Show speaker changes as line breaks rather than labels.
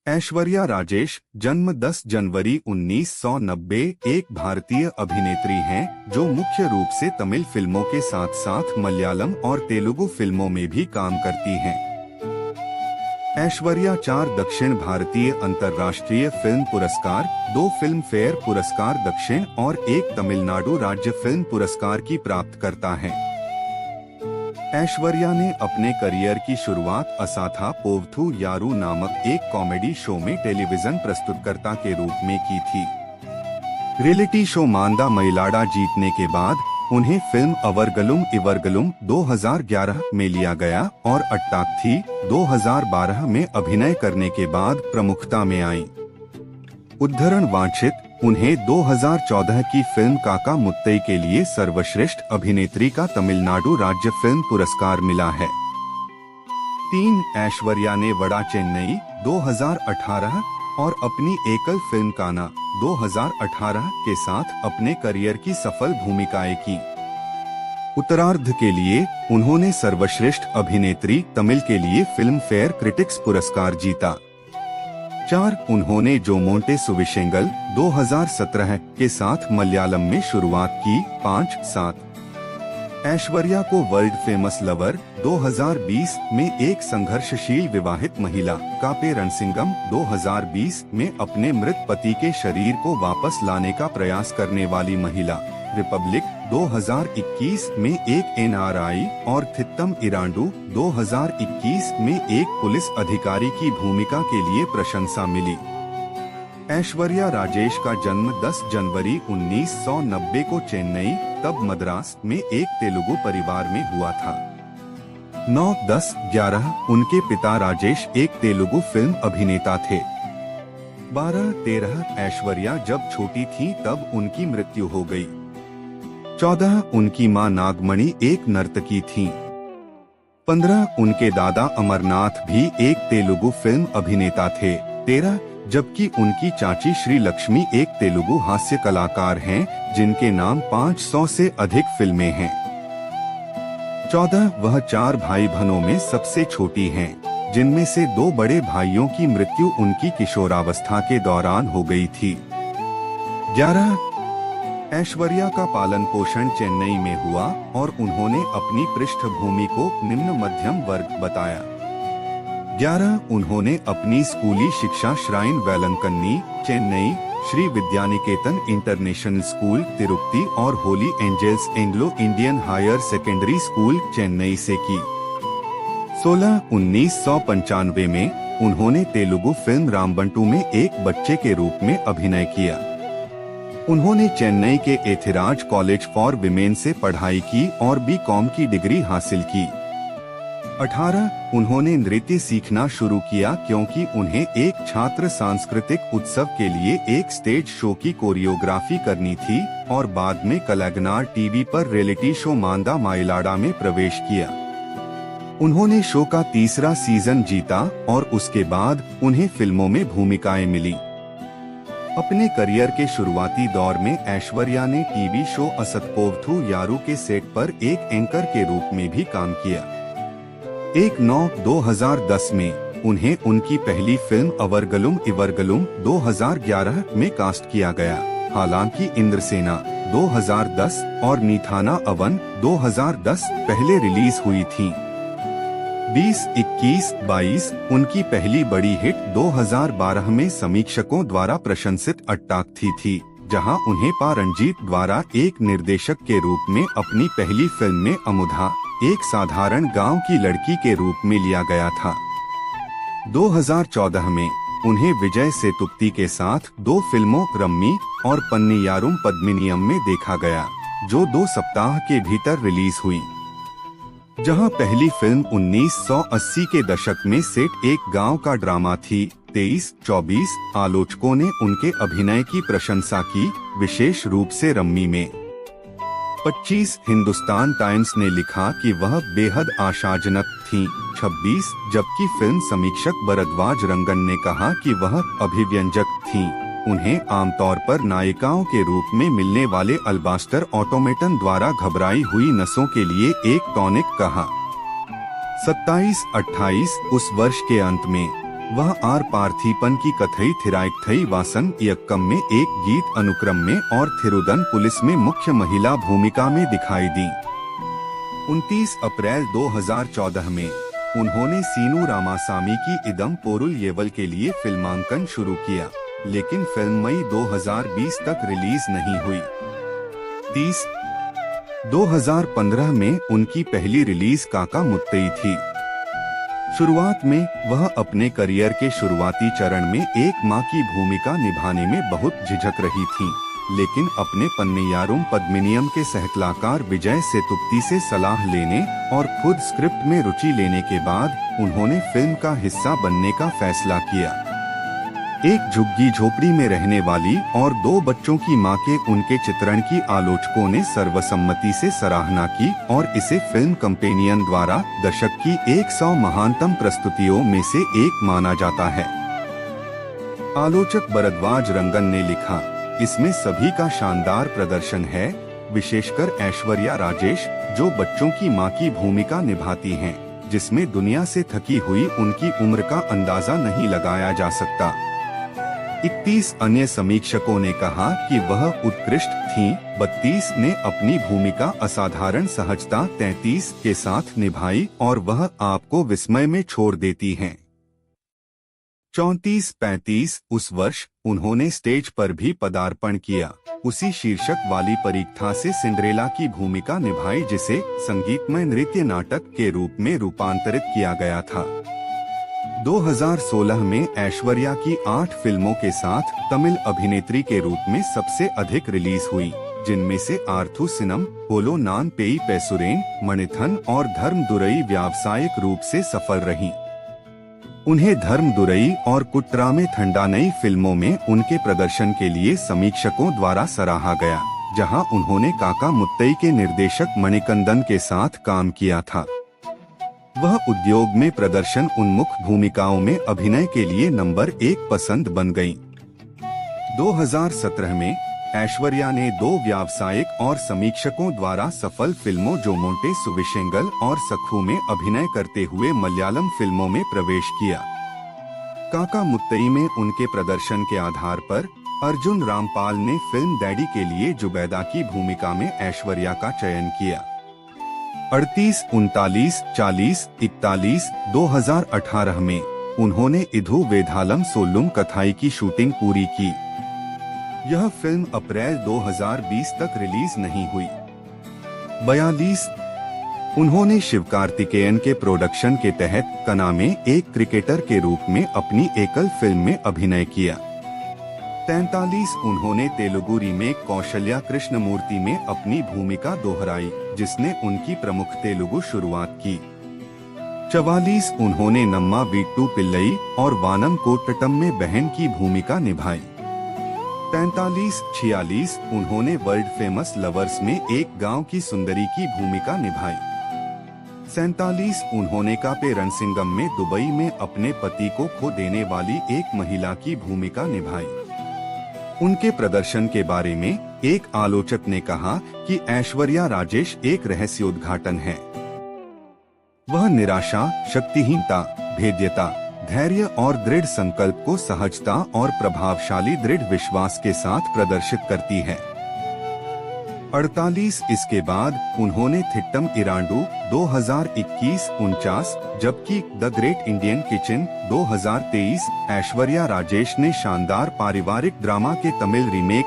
ऐश्वर्या राजेश जन्म 10 जनवरी 1990 एक भारतीय अभिनेत्री हैं जो मुख्य रूप से तमिल फिल्मों के साथ साथ मलयालम और तेलुगु फिल्मों में भी काम करती हैं। ऐश्वर्या 4 दक्षिण भारतीय अंतर्राष्ट्रीय फिल्म पुरस्कार, 2 फिल्म फेयर पुरस्कार दक्षिण और 1 तमिलनाडु राज्य फिल्म पुरस्कार की प्राप्तकर्ता हैं। ऐश्वर्या ने अपने करियर की शुरुआत असाथा पोवथू यारू नामक एक कॉमेडी शो में टेलीविजन प्रस्तुतकर्ता के रूप में की थी। रियलिटी शो मांदा मयिलाडा जीतने के बाद उन्हें फिल्म अवरगलुम इवरगलुम 2011 में लिया गया और अट्टाथी 2012 में अभिनय करने के बाद प्रमुखता में आई। उद्धरण वांछित उन्हें 2014 की फिल्म काका मुत्तई के लिए सर्वश्रेष्ठ अभिनेत्री का तमिलनाडु राज्य फिल्म पुरस्कार मिला है। 3 ऐश्वर्या ने वड़ा चेन्नई 2018 और अपनी एकल फिल्म काना 2018 के साथ अपने करियर की सफल भूमिकाएं की। उत्तरार्ध के लिए उन्होंने सर्वश्रेष्ठ अभिनेत्री तमिल के लिए फिल्म फेयर क्रिटिक्स पुरस्कार जीता। 4 उन्होंने जो मोंटे सुविशेंगल 2017 के साथ मलयालम में शुरुआत की। 5-7 ऐश्वर्या को वर्ल्ड फेमस लवर 2020 में एक संघर्षशील विवाहित महिला कापे रणसिंगम 2020 में अपने मृत पति के शरीर को वापस लाने का प्रयास करने वाली महिला रिपब्लिक 2021 में एक NRI और थित्तम इरांडू 2021 में एक पुलिस अधिकारी की भूमिका के लिए प्रशंसा मिली। ऐश्वर्या राजेश का जन्म 10 जनवरी 1990 को चेन्नई तब मद्रास में एक तेलुगु परिवार में हुआ था। 9-10-11 उनके पिता राजेश एक तेलुगु फिल्म अभिनेता थे। 12-13 ऐश्वर्या जब छोटी थी तब उनकी मृत्यु हो गई। 14 उनकी मां नागमणि एक नर्तकी थीं। 15 उनके दादा अमरनाथ भी एक तेलुगु फिल्म अभिनेता थे। 13 जबकि उनकी चाची श्री लक्ष्मी एक तेलुगु हास्य कलाकार हैं जिनके नाम 500 से अधिक फिल्में हैं। 14 वह 4 भाई बहनों में सबसे छोटी हैं, जिनमें से 2 बड़े भाइयों की मृत्यु उनकी किशोरावस्था के दौरान हो गई थी। 11 ऐश्वर्या का पालन पोषण चेन्नई में हुआ और उन्होंने अपनी पृष्ठभूमि को निम्न मध्यम वर्ग बताया। 11 उन्होंने अपनी स्कूली शिक्षा shrine Velankanni Chennai, Shri Vidyaniketan international school Tirupati और holy angels anglo Indian higher secondary school Chennai से की। 16 1995 में उन्होंने तेलुगु फिल्म रामबंटू में एक बच्चे के रूप में अभिनय किया। उन्होंने चेन्नई के एथिराज कॉलेज फॉर विमेन से पढ़ाई की और B.Com की डिग्री हासिल की। 18 उन्होंने नृत्य सीखना शुरू किया क्योंकि उन्हें एक छात्र सांस्कृतिक उत्सव के लिए एक स्टेज शो की कोरियोग्राफी करनी थी और बाद में कलागनार टीवी पर रियलिटी शो मांदा माइलाडा में प्रवेश किया। उन्होंने शो का 3रा सीजन जीता और उसके बाद उन्हें फिल्मों में भूमिकाएं मिली। अपने करियर के शुरुआती दौर में ऐश्वर्या ने टीवी शो असतपोवथू यारू के सेट पर एक एंकर के रूप में भी काम किया। 1-9-2010 में उन्हें उनकी पहली फिल्म अवरगलुम इवरगलुम 2011 में कास्ट किया गया। हालांकि इंद्रसेना 2010 और नीथाना अवन 2010 पहले रिलीज हुई थी। 20-21-22 उनकी पहली बड़ी हिट 2012 में समीक्षकों द्वारा प्रशंसित अट्टाथी थी, जहां उन्हें पा रंजीत द्वारा एक निर्देशक के रूप में अपनी पहली फिल्म में अमुधा एक साधारण गांव की लड़की के रूप में लिया गया था। 2014 में उन्हें विजय सेतुपति के साथ 2 फिल्मों रम्मी और पन्नियारुम पद्मिनियम में देखा गया, जो 2 सप्ताह के भीतर रिलीज हुई। जहां पहली फिल्म 1980 के दशक में सेट एक गांव का ड्रामा थी। 23-24 आलोचकों ने उनके अभिनय की प्रशंसा की, विशेष रूप से रम्मी में। 25 हिंदुस्तान टाइम्स ने लिखा कि वह बेहद आशाजनक थीं। 26 जबकि फिल्म समीक्षक भरद्वाज रंगन ने कहा कि वह अभिव्यंजक थीं। उन्हें आमतौर पर नायिकाओं के रूप में मिलने वाले अल्बास्टर ऑटोमेटन द्वारा घबराई हुई नसों के लिए एक टॉनिक कहा। 27-28 उस वर्ष के अंत में वह आर पार्थीपन की कथई थिराइकथई वासन इयक्कम में एक गीत अनुक्रम में और थिरुदन पुलिस में मुख्य महिला भूमिका में दिखाई दी। 29 अप्रैल 2014 में उन्होंने सीनू रामासामी की इदम पोरुल येवल के लिए फिल्मांकन शुरू किया, लेकिन फिल्म मई 2020 तक रिलीज नहीं हुई। 2015 में उनकी पहली रिलीज काका मुत्तई थी। शुरुआत में वह अपने करियर के शुरुआती चरण में एक मां की भूमिका निभाने में बहुत झिझक रही थीं, लेकिन अपने पन्नियारुम पद्मिनियम के सहकलाकार विजय सेतुपति से सलाह लेने और खुद स्क्रिप्ट में रुचि लेने के बाद उन्होंने फिल्म का हिस्सा बनने का फैसला किया। एक झुग्गी झोपड़ी में रहने वाली और 2 बच्चों की मां के उनके चित्रण की आलोचकों ने सर्वसम्मति से सराहना की और इसे फिल्म कंपेनियन द्वारा दशक की 100 महानतम प्रस्तुतियों में से एक माना जाता है। आलोचक भरद्वाज रंगन ने लिखा, इसमें सभी का शानदार प्रदर्शन है, विशेषकर ऐश्वर्या राजेश जो बच्चों की मां की भूमिका निभाती हैं, जिसमें दुनिया से थकी हुई उनकी उम्र का अंदाजा नहीं लगाया जा सकता। 31 अन्य समीक्षकों ने कहा कि वह उत्कृष्ट थीं। 32 ने अपनी भूमिका असाधारण सहजता 33 के साथ निभाई और वह आपको विस्मय में छोड़ देती हैं। 34-35 उस वर्ष उन्होंने स्टेज पर भी पदार्पण किया। उसी शीर्षक वाली परीक्षा से सिंड्रेला की भूमिका निभाई, जिसे संगीतमय नृत्य नाटक के रूप में रूपांतरित किया गया था। 2016 में ऐश्वर्या की 8 फिल्मों के साथ तमिल अभिनेत्री के रूप में सबसे अधिक रिलीज हुई, जिनमें से आर्थू सिनम, पोलो नान पेई पैसुरेन, मणिथन और धर्मदुरई व्यावसायिक रूप से सफल रहीं। उन्हें धर्मदुरई और कुट्रामे थंडानई फिल्मों में उनके प्रदर्शन के लिए समीक्षकों द्वारा सराहा गया, जहां उन्होंने काका मुत्तई के निर्देशक मणिकंदन के साथ काम किया था। वह उद्योग में प्रदर्शन उन्मुख भूमिकाओं में अभिनय के लिए नंबर 1 पसंद बन गईं। 2017 में ऐश्वर्या ने 2 व्यावसायिक और समीक्षकों द्वारा सफल फिल्मों जोमोंटे सुविशेंगल और सखू में अभिनय करते हुए मलयालम फिल्मों में प्रवेश किया। काका मुत्तई में उनके प्रदर्शन के आधार पर अर्जुन रामपाल ने फिल्म डैडी के लिए जुबैदा की भूमिका में ऐश्वर्या का चयन किया। 38, 39, 40, 41, 2018 में उन्होंने इधु वेधालम सोल्लुम कथाई की शूटिंग पूरी की। यह फिल्म अप्रैल 2020 तक रिलीज नहीं हुई। 42, उन्होंने शिवकार्तिकेयन के प्रोडक्शन के तहत कना में एक क्रिकेटर के रूप में अपनी एकल फिल्म में अभिनय किया। 43, उन्होंने तेलुगु रीमेक कौशल्या कृष्णमूर्ति में अपनी भूमिका दोहराई, जिसने उनकी प्रमुख तेलुगु शुरुआत की। 44, उन्होंने नम्मा वीट्टू पिल्लई और वानम कोट्टम में बहन की भूमिका निभाई। 45, 46, उन्होंने वर्ल्ड फेमस लवर्स में एक गांव की सुंदरी की भूमिका निभाई। 47, उन्होंने कापे रणसिंगम में दुबई में अपने पति को खो देने वाली एक महिला की भूमिका निभाई। उनके प्रदर्शन के बारे में एक आलोचक ने कहा कि ऐश्वर्या राजेश एक रहस्योद्घाटन है। वह निराशा, शक्तिहीनता, भेद्यता, धैर्य और दृढ़ संकल्प को सहजता और प्रभावशाली दृढ़ विश्वास के साथ प्रदर्शित करती है। 48, इसके बाद उन्होंने थिट्टम इरांडू 2021-49, जबकि the great Indian kitchen 2023, Aishwarya Rajesh ने शानदार पारिवारिक ड्रामा के तमिल रीमेक